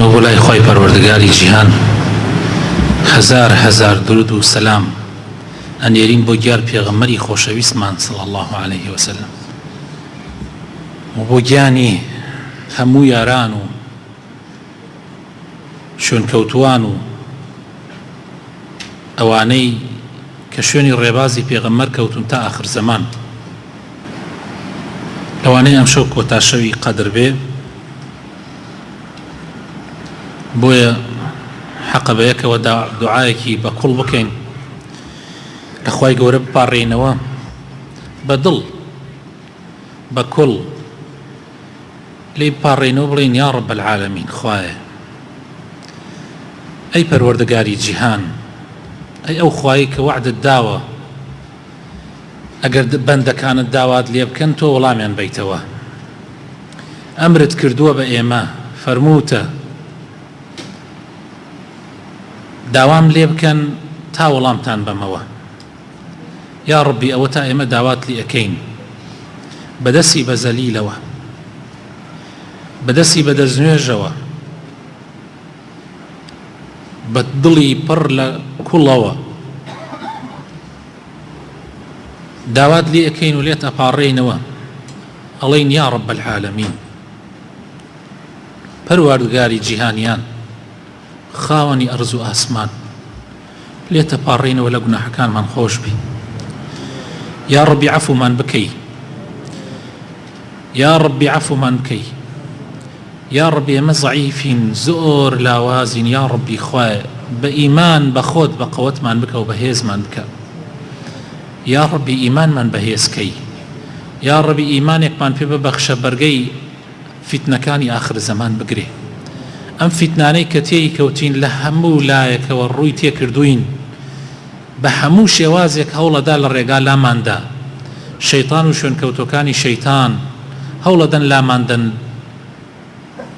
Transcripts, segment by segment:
بۆلای خۆی پەروەردگاری جیهان هەزار هەزار درود و سەلام ئەنێرین بۆ گیان پێغەمبەری خۆشەویستمان صلی الله عليه وسلم و بۆ گیانی هەموو یاران و شوێنکەوتوان و ئەوانەی کە شوێنی ڕێبازی پێغەمبەر کەوتون تا ئاخر زەمان. لەوانەیە ئەمشەو کۆتاشەوی قەدر بێ، بۆیە حەقە بە یەکەوە دوعایەکی بە کوڵ بکەین لە خوای گەورە بپاڕێنەوە بە دڵ بە کوڵ لێ بپاڕێنەوە بڵێن یا ڕەب العالەمین، خوایە ئەی پەروەردگاری جیهان، ئەی ئەو خوایی کە وعدت داوە ئەگەر بەندەکانت داوات لێ بکەن تۆ وەڵامیان بیتەوە. ئەمرت کردووە بە ئێمە، فەرمووتە داوام لێ بکەن تا وەڵامتان بەمەوە. یا ڕەبی ئەوە تا ئێمە داوات لێ ئەەکەین بەدەستی بە زەلیلەوە، بەدەستی بە دەستنوێژەوە، بە دڵی پڕ لە کوڵەوە داوات لێ ئەەکەین و لێت ئەپاڕێینەوە، ئەڵێین یا ڕەب العالەمین، پەروەردگاری جیهانیان، خاوەنی ئەرز و ئاسمان، لێتە پاڕێنەوە لە گوناحەکانمان خۆش بی. یا ڕەبی عەفومان بکەی، یا ڕەبی عەفومان بکەی، یا ڕەبی ئێمە زەعیفین، زۆر لاوازین، یا ڕەبی خوایە بە ئیمان بە خۆت بە قەوەتمان بکە و بەهێزمان بکە. یا ڕەبی ئیمانمان بەهێزکەی، یا ڕەبی ئیمانێکمان پێ ببەخشە بەرگەی فیتنەکانی ئاخر زەمان بگرێ. ئەم فیتنانەی کە تێی کەوتین لە هەموو لایەکەوە ڕووی تێکردوین، بە هەموو شێوازێک هەوڵەدا لە ڕێگا لاماندا، شەیطان و شوێنکەوتۆکانی شەیطان هەوڵەدەن لاماندن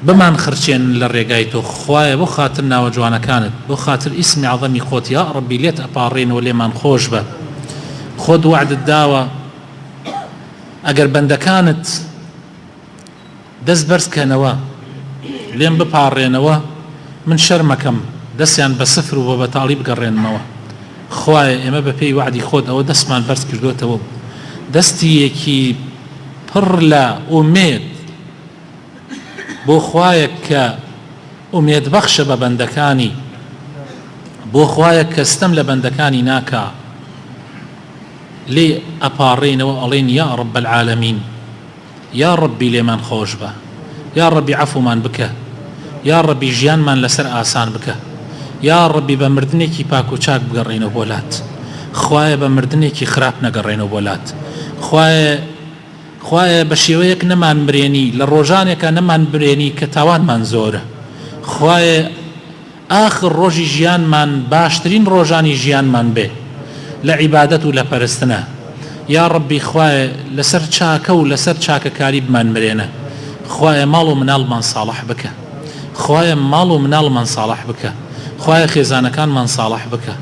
بمان خرچێن لە ڕێگای تۆ. خوایە بۆ خاتر ناوە جوانەکانت، بۆ خاتر ئیسمی عەظەمی خۆت، یا ڕەبی لێت ئەپاڕێنەوە لێمان خۆش بە. خۆت وعدت داوە ئەگەر بەندەکانت دەست بەرزکەنەوە لێم بپاڕێنەوە، من شەرمەکەم دەستیان بە سفر و بە بەتاڵی بگەڕێنمەوە. خوایە ئێمە بە پێی وعدی خۆت ئەوە دەستمان بەرز کردوێتەوە، دەستیەکی پڕ لە ئومێد بۆ خوایە کە ئومێد بەخشە بە بەندەکانی، بۆ خوایە کە ستەم لە بەندەکانی ناکا، لێ ئەپاڕێنەوە ئەڵێن یا ڕەب العالەمین، یا ڕەبی لێمان خۆش بە، یا ڕەبی عەفومان بکە، یا ڕەبی ژیانمان لەسەر ئاسان بکە، یا ڕەبی بە مردنێکی پاک و چاک بگەڕێنەوە بۆ لات. خوایە بە مردنێکی خراپ نەگەڕێنەوە بۆ لات. خوایە بە شێوەیەک نەمان برێنی، لە ڕۆژانێکە نەمان برێنی کە تاوانمان زۆرە. خوایە ئاخر ڕۆژی ژیانمان باشترین ڕۆژانی ژیانمان بێ لە عیبادەت و لە پەرستنە. یا ڕەبی خوایە لەسەر چاکە و لەسەر چاکەکاری بمان مرێنە. خوایە ماڵ و مناڵمان ساڵح بکە، خوایە ماڵ و مناڵمان ساڵح بکە، خوایە خێزانەکانمان ساڵح بکە،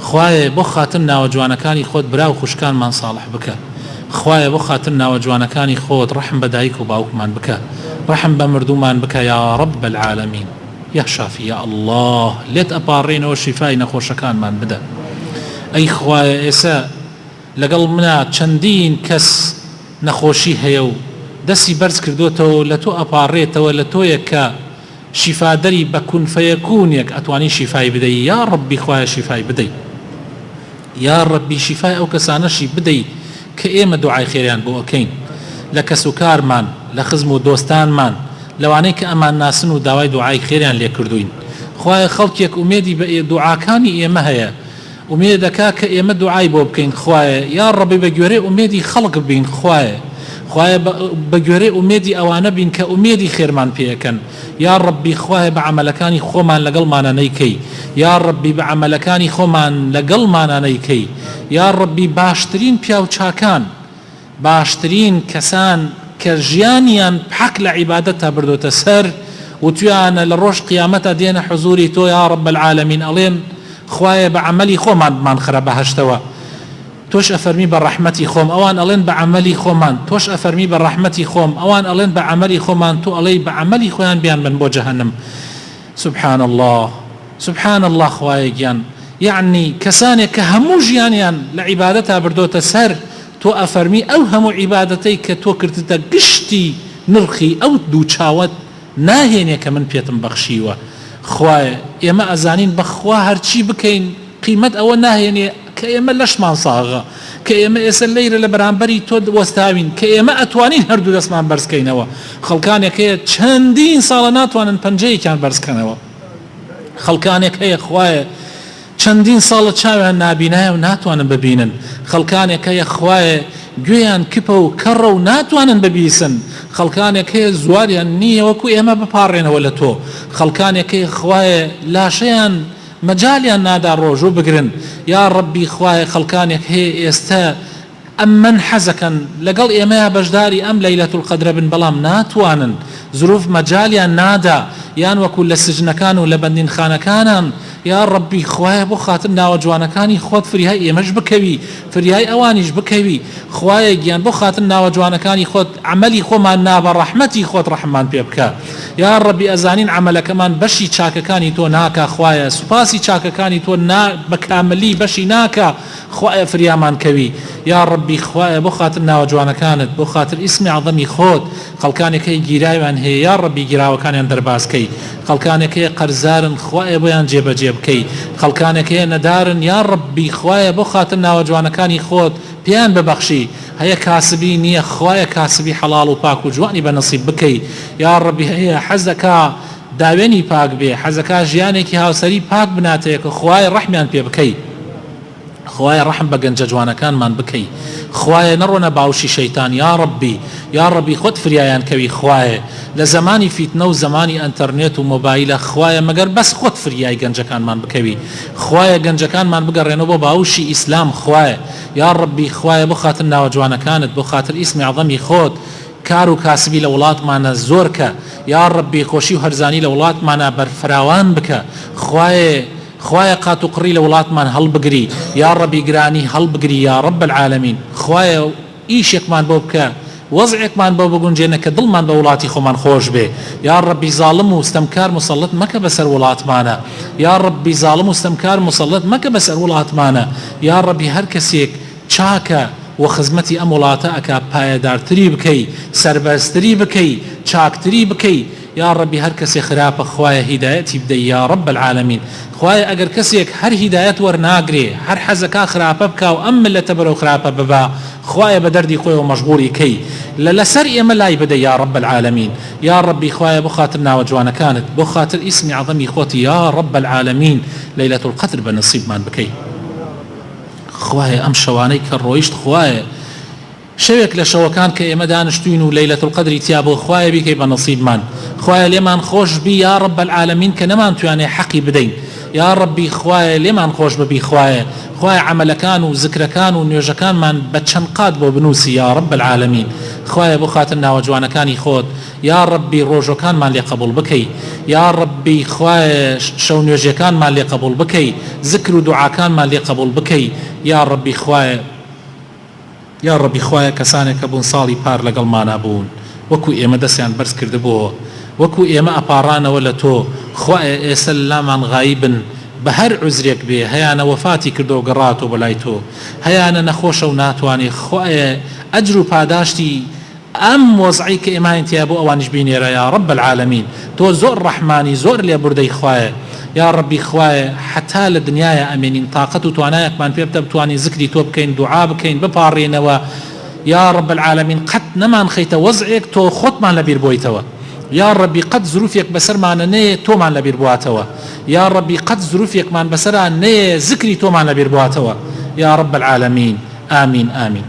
خوایە بۆ خاتر ناوە جوانەکانی خۆت برا و خوشکانمان ساڵح بکە، خوایە بۆ خاتر ناوە جوانەکانی خۆت ڕەحم بە دایک و باوکمان بکە، ڕەحم بە مردومان بکە. یا ڕەب العالەمین، یا شافی، یا ئەڵڵاه، لێت ئەپاڕێنەوە شیفای نەخۆشەکانمان بدە. ئەی خوایە ئێستا لەگەڵ منە چەندین کەس نەخۆشی هەیە و دەستی بەرز کردوتەوە، لە تۆ ئەپاڕێتەوە، لە تۆیە کە شیفادەری بە کون فەیەکونێک ئەتوانی شیفای بدەی. یا ڕەبی خوایە شیفای بدەی، یا ڕەبی شیفای ئەو کەسانەشی بدەی کە ئێمە دوعای خێریان بۆ ئەکەین، لە کەس و کارمان، لە خزم و دۆستانمان، لەوانەی کە ئەمان ناسن و داوای دوعای خێریان لێ کردوین. خوایە خەڵکێک ئومێدی بە دوعاکانی ئێمە هەیە، ئومێد دەکا کە ئێمە دوعای بۆ بکەین. خوایە یا ڕەبی بە گوێرەی ئومێدی خەڵک بین، خوایە بە گوێرەی ئومێدی ئەوانە بین کە ئومێدی خێرمان پێەکەن. یا ڕەبی خوایە بە عەمەلەکانی خۆمان لەگەڵمانە نەیکەی، یا ڕەبی بە عەمەلەکانی خۆمان لەگەڵمانە نەیکەی. یا ڕەبی باشترین پیا و چاکان، باشترین کەسان کە ژیانیان حەق لە عیبادەتە بردوتە سەر و تویانە لە ڕۆژ قیامەتە دێنە حوزوری تۆ، یا ڕەب العالەمین، ئەڵێن خوایە بە عەمەلی خۆمانمان خرە بەهەشتەوە، تۆش ئەفەرمی بە ڕەحمەتی خۆم، ئەوان ئەڵێن بە عەمەلی خۆمان، تۆش ئەفەرمی بە ڕەحمەتی خۆم، ئەوان ئەڵێن بە عەمەلی خۆمان، تۆ ئەڵێی بە عەمەلی خۆیان بیان بن بۆ جەهەنەم. سبحان الله سبحان الله خوایە گیان یعنی کەسانێک کە هەموو ژیانیان لە عیبادەتا بردۆتە سەر تۆ ئەفەرمی ئەو هەموو عیبادەتەی کە تۆ کردتە گشتی نرخی ئەو دوو چاوت ناهێنێ کە من پێتم بەخشیوە خوایە ئێمە ئەزانین بەخوا هەرچی بکەین قیمەت ئەوە ناهێنێ کە ئێمە لەشمان ساغە کە ئێمە ئێستا لەیرە لە بەرامبەری تۆ وەستاوین کە ئێمە ئەتوانین هەردوو دەستمان بەرزکەینەوە خەڵکانێک هەیە چەندین ساڵە ناتوانن پەنجەیەکیان بەرزکەنەوە خەڵکانێک هەیە خوایە چەندین ساڵە چاویان نابینایە و ناتوانن ببینن خەڵکانێک هەیە خوایە گوێیان کپە و کەڕە و ناتوانن ببیسن خەڵکانێک هەیە زواریان نییە وەکو ئێمە بپارڕێنەوە لە تۆ خەڵکانێک هەیە خوایە لاشەیان مەجالیان نادا ڕۆژوو بگرن یا ڕەبی خوایە خەڵکانێک هەیە ئێستا ئەم من حەزەکەن لەگەڵ ئێمەیە بەشداری ئەم لەیلەتول قەدرە بن بەڵام ناتوانن زروف مەجالیان نادا یان وەکو لە سجنەکان و لە بەندینخانەکانان یا ڕەبی خوایە بۆ خاتر ناوە جوانەکانی خۆت فریای ئێمەش بکەوی فریای ئەوانیش بکەوی خوایە گیان بۆ خاتر ناوە جوانەکانی خۆت عملی خۆمان نابە ڕەحمەتی خۆت ڕەحمان پێ بکە یا ڕەبی ئەزانین عملەکەمان بەشی چاکەکانی تۆ ناکە خوایە سوپاسی چاکەکانی تۆ بە کاملی بەشی ناکە خوایە فریامان کەوی یا ڕەبی خوایە بۆ خاتر ناوە جوانەکانت بۆ خاتر ئیسمی عەظەمی خۆت خەڵکانێکی گیرایوان هەیە یا ڕەبی گیراوەکانیان دەرباسکەی خەڵکانێکی قەرزارن خوایە بۆیان جێبەجێ بکەی خەڵکانێکی نەدارن یا ڕەبی خوایە بۆ خاتر ناوە جوانەکانی خۆت پیان ببەخشی هەیە کاسبی نییە خوایە کاسبی حەڵاڵ و پاک و جوانی بەنەسیب بکەی یا ڕەبی هەیە حەزەکە داوێنی پاک بێ حەزەکە ژیانێکی هاوسەری پاک بناتەیە کە خوایە ڕەحمیان پێ بکەی خوایە ڕەحم بە گەنجە جوانەکانمان بکەی خوایە نەڕۆنە باوشی شەیتان یا ڕەبی خۆت فریایان کەوی خوایە لە زمانی فیتنە و زمانی ئەنتەرنێت و مۆبایلە خوایە مەگەر بەس خۆت فریای گەنجەکانمان بکەوی خوایە گەنجەکانمان بگەڕێنەوە بۆ باوشی ئیسلام خوایە یا ڕەبی خوایە بۆ خاتر ناوە جوانەکانت بۆ خاتر ئیسمی عەظەمی خۆت کار و کاسبی لە وڵاتمانە زۆر کە یا ڕەبی خۆشی و هەرزانی لە وڵاتمانە بەرفراوان بکە خوایە قات و قڕی لە وڵاتمان هەڵبگری یا ڕەبی گرانی هەڵبگری یا ڕەب العالەمین خوایە ئیشێکمان بۆ بکە وەزعێکمان بۆ بگونجێنە کە دڵمان بە وڵاتی خۆمان خۆش بێ یا ڕەبی زاڵم و ستەمکار مسەڵڵت مەکە بەسەر وڵاتمانە یا ڕەبی زاڵم و ستەمکار مسەڵڵت مەکە بەسەر وڵاتمانە یا ڕەبی هەر کەسێک چاکە و خزمەتی ئەم وڵاتە ئەکا پایەدارتری بکەی سەربەرزتری بکەی چاکتری بکەی یا ڕەبی هەر کەسێک خراپە خوایە هیدایەتی بدەی یا ڕەب العالەمین خوایە ئەگەر کەسێک هەر هیدایەت وەرناگرێ هەر حەزەکە خراپە بکە و ئەم ملەتە بەرەو خراپە ببا خوایە بە دەردی خۆی و مەشغوڵی کەی لەسەر ئێمە لای بدە یا ڕەب العالەمین یا ڕەبی خوایە بۆ خاتر ناوە جوانەکانت بۆ خاتر ئیسمی عەظەمی خۆت یا ڕەب العالەمین لەیلەتول قەدر بە نەسیبمان بکەی خوایە ئەم شەوانەی کە ڕۆیشت خوایە شەوێک لە شەوەکان کە ئێمە دانیشتوین و لەیلەتول قەدری تیا بۆ خوایە بیکەی بە نەسیبمان خوایە لێمان خۆش بی یا ڕەب العالەمین کە نەمانتوانێ حەقی بدەین یا ڕەبی خوایە لێمان خۆش ببی خوایە عەمەلەکان و زکرەکان و نوێژەکانمان بە چەند قات بۆ بنووسی یا ڕەب العالەمین خوایە بۆ خاتر ناوە جوانەکانی خۆت یا ڕەبی ڕۆژەکانمان لێ قبوڵ بکەی یا ڕەبی خوایە شەو نوێژەکانمان لێ قبوڵ بکەی زکر و دوعاکانمان لێ قبوڵ بکەی یا ڕەبی خوایە یا ڕەبی خوایە کەسانێک کە بوون ساڵی پار لەگەڵمانە بوون وەکو ئێمە دەستیان بەرز کردبووە وەکو ئێمە ئەپارانەوە لە تۆ خوایە ئێستا لامان غایبن بە هەر عوزرێک بێ هەیانە وەفاتی کردو گەڕاتەوە بەلای تۆ هەیانە نەخۆشە و ناتوانێ خوایە ئەجر و پاداشتی ئەم وەزعی کە ئێمە تیا بۆ ئەوانش بینێرە یا ڕەب العالەمین تۆ زۆر ڕەحمانی زۆر لێبوردەی خوایە یا ڕەبی خوایە حتا لە دنیاە ئەمێنین تااقەت و توانایەکمان پێ بدە بتوانین زکری تۆ بکەین دوعا بکەین بپاڕێنەوە یا ڕەب العالەمین قەت نەمان خەیتە وەزعێک تۆ خۆتمان لەبیر بۆیتەوە یا ڕەبی قەت زروفێک بەسەرمانە نەیە تۆمان لەبیر بواتەوە یا ڕەبی قەت زروفێکمان بەسەران نەیە زکری تۆمان لەبیر بواتەوە یا ڕەب العالەمین ئامین ئامین